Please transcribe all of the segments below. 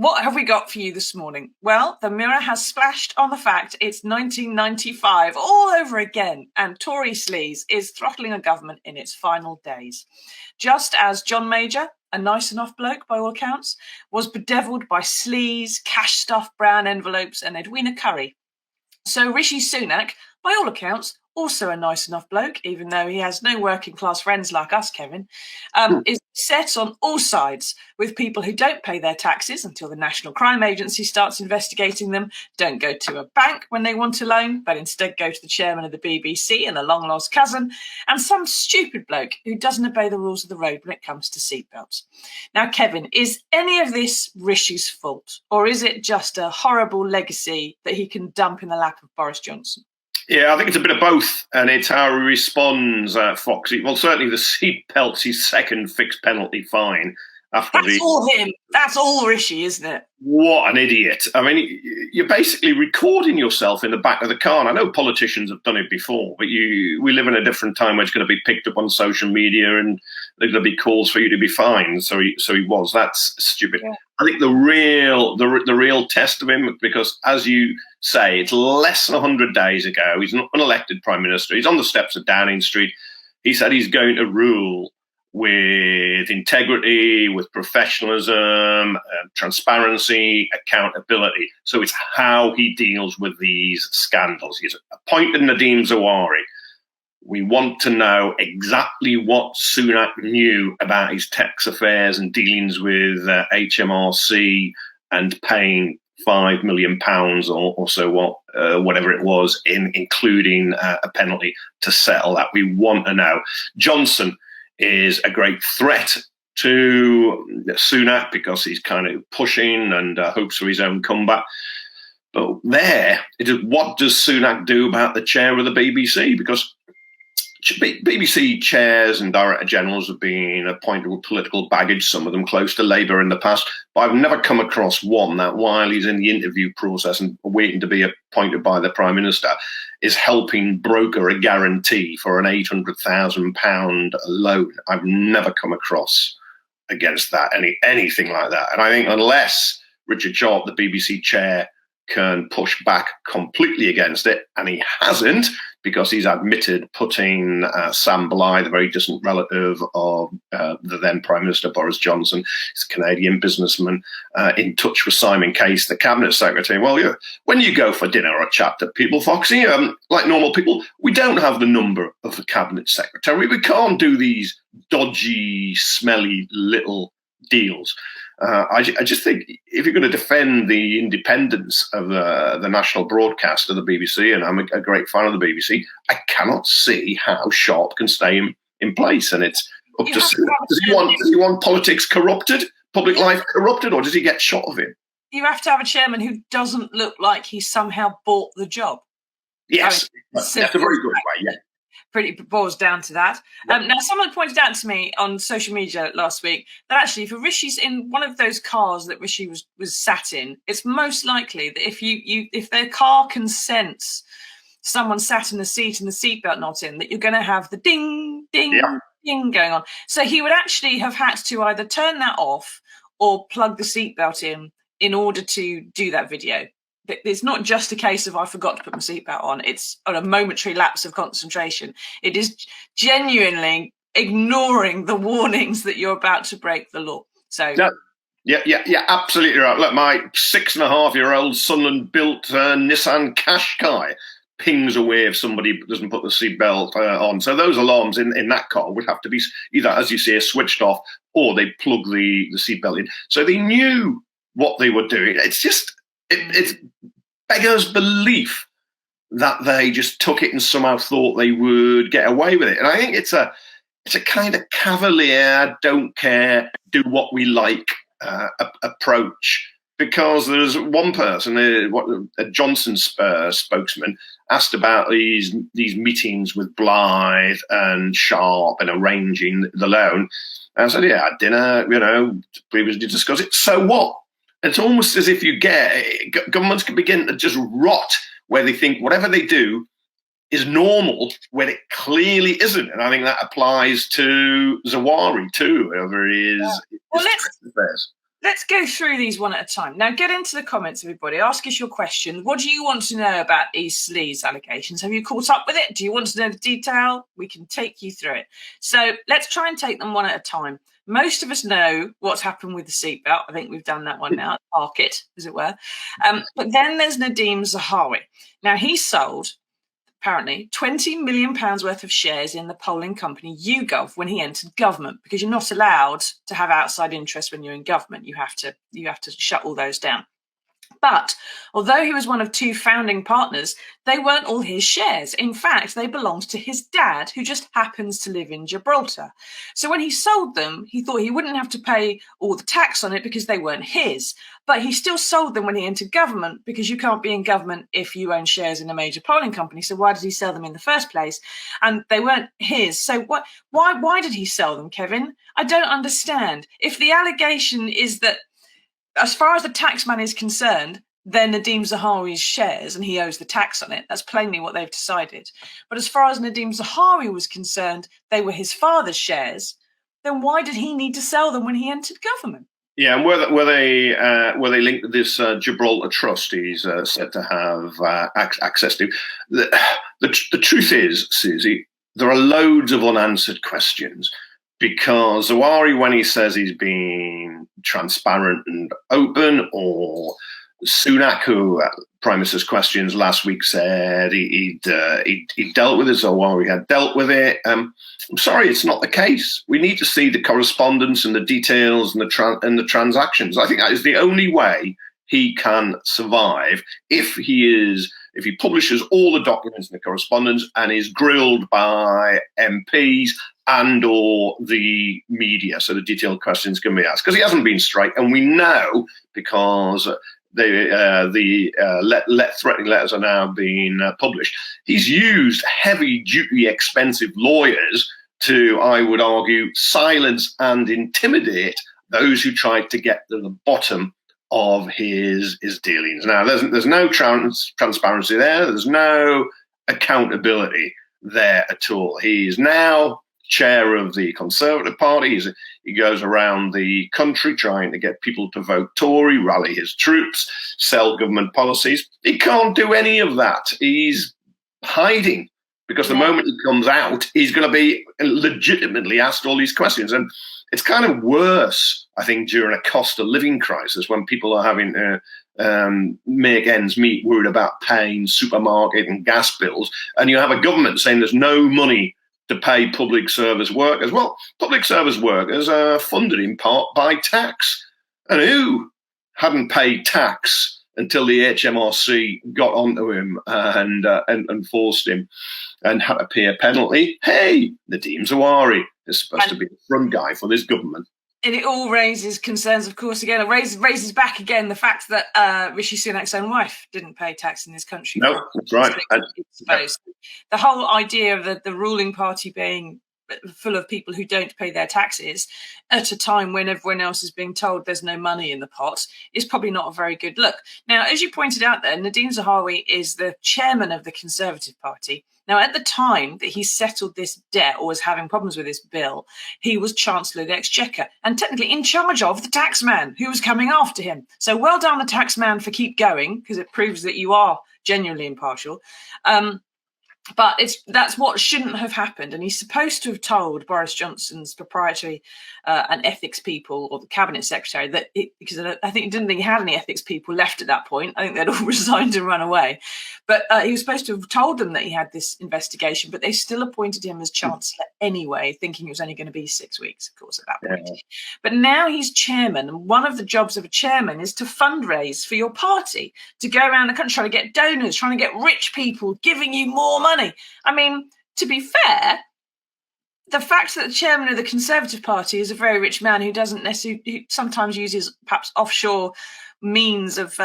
What have we got for you this morning? Well, the Mirror has splashed on the fact it's 1995 all over again, and Tory sleaze is throttling a government in its final days. Just as John Major, a nice enough bloke by all accounts, was bedevilled by sleaze, cash-stuffed brown envelopes and Edwina Curry. So Rishi Sunak, by all accounts, also a nice enough bloke, even though he has no working class friends like us, Kevin, is set on all sides with people who don't pay their taxes until the National Crime Agency starts investigating them, don't go to a bank when they want a loan, but instead go to the chairman of the BBC and a long-lost cousin, and some stupid bloke who doesn't obey the rules of the road when it comes to seatbelts. Now, Kevin, is any of this Rishi's fault, or is it just a horrible legacy that he can dump in the lap of Boris Johnson? Yeah, I think it's a bit of both, and it's how he responds, Foxy. Well, certainly the seatbelt's his second fixed penalty fine. That's all him. That's all Rishi, isn't it? What an idiot. I mean, you're basically recording yourself in the back of the car. And I know politicians have done it before, but we live in a different time where it's going to be picked up on social media and there's going to be calls for you to be fined. So he was. That's stupid. Yeah. I think the real test of him, because as you say, it's less than 100 days ago. He's an unelected prime minister. He's on the steps of Downing Street. He said he's going to rule with integrity, with professionalism, transparency, accountability. So it's how he deals with these scandals. He's appointed Nadine Zahawi. We want to know exactly what Sunak knew about his tax affairs and dealings with HMRC and paying £5 million or so, whatever it was, including a penalty to settle that. We want to know. Johnson is a great threat to Sunak because he's kind of pushing and hopes for his own comeback. But what does Sunak do about the chair of the BBC? Because BBC chairs and director generals have been appointed with political baggage, some of them close to Labour in the past. But I've never come across one that while he's in the interview process and waiting to be appointed by the Prime Minister is helping broker a guarantee for an £800,000 loan. I've never come across against that, anything like that. And I think unless Richard Sharp, the BBC chair, can push back completely against it, and he hasn't, because he's admitted putting Sam Bligh, the very distant relative of the then Prime Minister Boris Johnson, he's a Canadian businessman, in touch with Simon Case, the Cabinet Secretary. Well, yeah, when you go for dinner or chat to people, Foxy, like normal people, we don't have the number of the Cabinet Secretary. We can't do these dodgy, smelly little deals. I just think if you're going to defend the independence of the national broadcast of the BBC, and I'm a great fan of the BBC, I cannot see how Sharp can stay in place. And it's up to does he want politics corrupted, public life corrupted, or does he get shot of it? You have to have a chairman who doesn't look like he somehow bought the job. Yes, that's a very good way, yeah. Pretty boils down to that. Now, someone pointed out to me on social media last week that actually, for Rishi's in one of those cars that Rishi was sat in, it's most likely that if their car can sense someone sat in the seat and the seatbelt not in, that you're going to have the ding, ding, ding going on. So he would actually have had to either turn that off or plug the seatbelt in order to do that video. It's not just a case of I forgot to put my seatbelt on. It's on a momentary lapse of concentration. It is genuinely ignoring the warnings that you're about to break the law. So yeah, absolutely right. Look, my 6.5-year-old Sunderland-built Nissan Qashqai pings away if somebody doesn't put the seatbelt on. So those alarms in that car would have to be either, as you say, switched off or they plug the seatbelt in. So they knew what they were doing. It's just... It beggars belief that they just took it and somehow thought they would get away with it. And I think it's a kind of cavalier, don't care, do what we like approach. Because there's one person, a Johnson spokesman, asked about these meetings with Blythe and Sharp and arranging the loan. And I said, yeah, at dinner, previously discussed it. So what? It's almost as if governments can begin to just rot where they think whatever they do is normal when it clearly isn't. And I think that applies to Zahawi too, whoever he is. Yeah. Well, let's go through these one at a time. Now, get into the comments, everybody. Ask us your question. What do you want to know about these sleaze allegations? Have you caught up with it? Do you want to know the detail? We can take you through it. So let's try and take them one at a time. Most of us know what's happened with the seatbelt. I think we've done that one now. Park it, as it were. But then there's Nadeem Zahawi. Now, he sold, apparently, £20 million worth of shares in the polling company YouGov when he entered government, because you're not allowed to have outside interest when you're in government. You have to shut all those down. But although he was one of 2 founding partners, they weren't all his shares. In fact, they belonged to his dad, who just happens to live in Gibraltar. So when he sold them, he thought he wouldn't have to pay all the tax on it because they weren't his. But he still sold them when he entered government, because you can't be in government if you own shares in a major polling company. So why did he sell them in the first place? And they weren't his. So why did he sell them, Kevin? I don't understand. If the allegation is that, as far as the taxman is concerned, they're Nadeem Zahawi's shares and he owes the tax on it. That's plainly what they've decided. But as far as Nadeem Zahawi was concerned, they were his father's shares. Then why did he need to sell them when he entered government? Yeah, and were they linked to this Gibraltar trust he's said to have access to? The truth is, Susie, there are loads of unanswered questions. Because Zahawi, when he says he's been transparent and open, or Sunak, who Prime Minister's questions last week said he dealt with it, Zahawi had dealt with it. I'm sorry, it's not the case. We need to see the correspondence and the details and the transactions. I think that is the only way he can survive if he publishes all the documents and the correspondence and is grilled by MPs and or the media, so the detailed questions can be asked, because he hasn't been straight, and we know because the threatening letters are now being published. He's used heavy-duty, expensive lawyers to, I would argue, silence and intimidate those who tried to get to the bottom of his dealings. Now, there's no transparency there. There's no accountability there at all. He's now chair of the Conservative Party. He goes around the country trying to get people to vote Tory, rally his troops, sell government policies. He can't do any of that. He's hiding, because the moment he comes out, he's going to be legitimately asked all these questions. And it's kind of worse, I think, during a cost of living crisis, when people are having to make ends meet, worried about paying supermarket and gas bills, and you have a government saying there's no money to pay public service workers. Well, public service workers are funded in part by tax. And who hadn't paid tax until the HMRC got onto him and forced him and had to pay a penalty? Hey, Nadeem Zahawi is supposed to be the front guy for this government. And it all raises concerns, of course, again. It raises back again the fact that Rishi Sunak's own wife didn't pay tax in this country. No, that's right. The whole idea of the ruling party being full of people who don't pay their taxes at a time when everyone else is being told there's no money in the pot is probably not a very good look. Now, as you pointed out there, Nadeem Zahawi is the chairman of the Conservative Party. Now, at the time that he settled this debt or was having problems with this bill, he was Chancellor of the Exchequer and technically in charge of the taxman who was coming after him. So well done, the taxman, for keep going, because it proves that you are genuinely impartial. But that's what shouldn't have happened. And he's supposed to have told Boris Johnson's proprietary and ethics people, or the cabinet secretary, that because I think he didn't think he had any ethics people left at that point. I think they'd all resigned and run away. But he was supposed to have told them that he had this investigation, but they still appointed him as Chancellor anyway, thinking it was only going to be 6 weeks, of course, at that point. Yeah. But now he's chairman, and one of the jobs of a chairman is to fundraise for your party, to go around the country trying to get donors, trying to get rich people giving you more money. I mean, to be fair, the fact that the chairman of the Conservative Party is a very rich man who doesn't necessarily, who sometimes uses perhaps offshore means of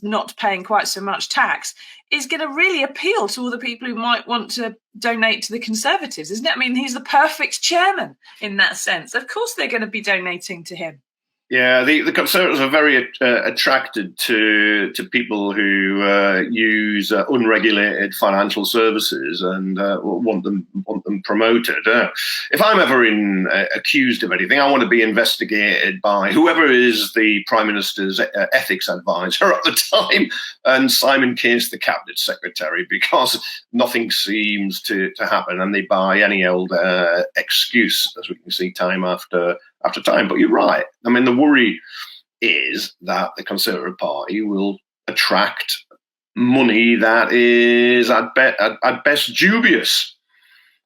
not paying quite so much tax, is going to really appeal to all the people who might want to donate to the Conservatives, isn't it? I mean, he's the perfect chairman in that sense. Of course, they're going to be donating to him. Yeah, the Conservatives are very attracted to people who use unregulated financial services and want them promoted. If I'm ever accused of anything, I want to be investigated by whoever is the Prime Minister's ethics advisor at the time, and Simon Case, the Cabinet Secretary, because nothing seems to happen, and they buy any old excuse, as we can see time after time. But you're right. I mean, the worry is that the Conservative Party will attract money that is at best dubious,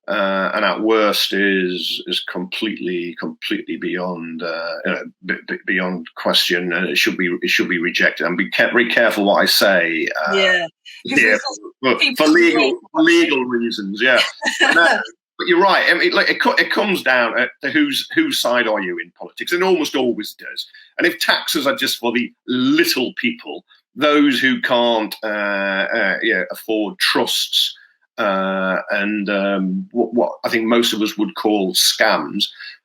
and at worst is completely beyond beyond question. And it should be rejected. And be very careful what I say. For legal reasons. Yeah. But you're right. I mean, it comes down to whose side are you in politics. It almost always does. And if taxes are just for the little people, those who can't afford trusts and what I think most of us would call scams,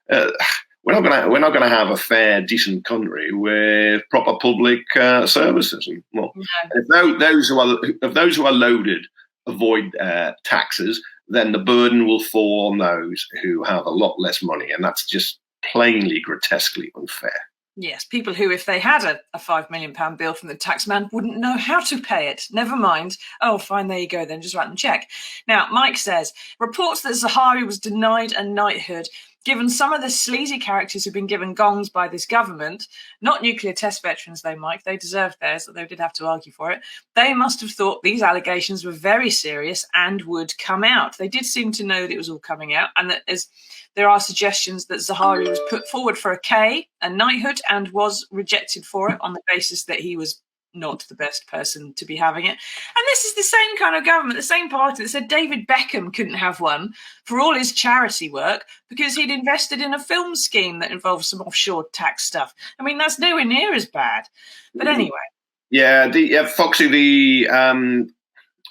we're not going to have a fair, decent country with proper public services. And, well, if those who are loaded avoid taxes, then the burden will fall on those who have a lot less money. And that's just plainly, grotesquely unfair. Yes, people who, if they had a £5 million bill from the taxman, wouldn't know how to pay it. Never mind. Oh, fine, there you go then, just write them a check. Now, Mike says, reports that Zahawi was denied a knighthood. Given some of the sleazy characters who've been given gongs by this government, not nuclear test veterans though, Mike, they deserved theirs, they did have to argue for it, they must have thought these allegations were very serious and would come out. They did seem to know that it was all coming out, and that there are suggestions that Zahawi was put forward for a knighthood, and was rejected for it on the basis that he was not the best person to be having it. And this is the same kind of government, the same party that said David Beckham couldn't have one for all his charity work because he'd invested in a film scheme that involved some offshore tax stuff. I mean, that's nowhere near as bad. But anyway. Yeah, Foxy, the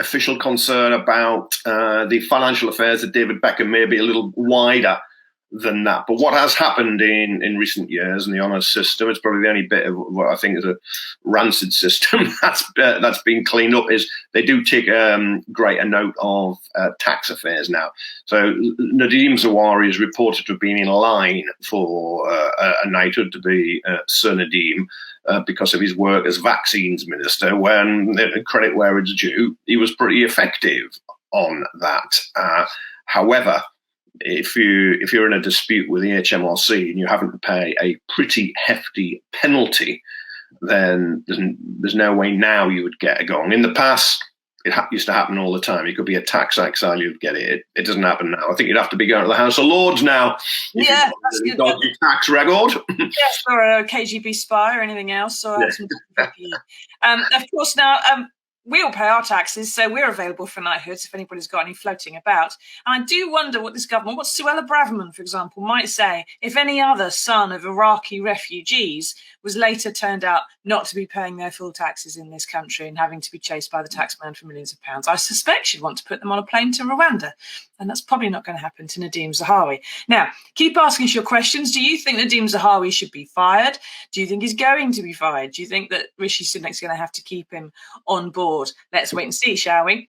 official concern about the financial affairs of David Beckham may be a little wider than that. But what has happened in recent years in the honours system, it's probably the only bit of what I think is a rancid system that's been cleaned up, is they do take greater note of tax affairs now. So Nadeem Zawari is reported to have been in line for a knighthood to be Sir Nadeem because of his work as vaccines minister. When credit where it's due, he was pretty effective on that. However, if you're in a dispute with the HMRC and you happen to pay a pretty hefty penalty, then there's no way now you would get a gong. In the past, it used to happen all the time. You could be a tax exile, you'd get it. It doesn't happen now. I think you'd have to be going to the House of Lords now. Yeah, you've got your tax record. Yes, or a KGB spy or anything else. Or of course, now. We all pay our taxes, so we're available for knighthoods if anybody's got any floating about. And I do wonder what this government, what Suella Braverman, for example, might say if any other son of Iraqi refugees was later turned out not to be paying their full taxes in this country and having to be chased by the taxman for millions of pounds. I suspect she'd want to put them on a plane to Rwanda. And that's probably not going to happen to Nadeem Zahawi. Now, keep asking us your questions. Do you think Nadeem Zahawi should be fired? Do you think he's going to be fired? Do you think that Rishi Sunak's going to have to keep him on board? Let's wait and see, shall we?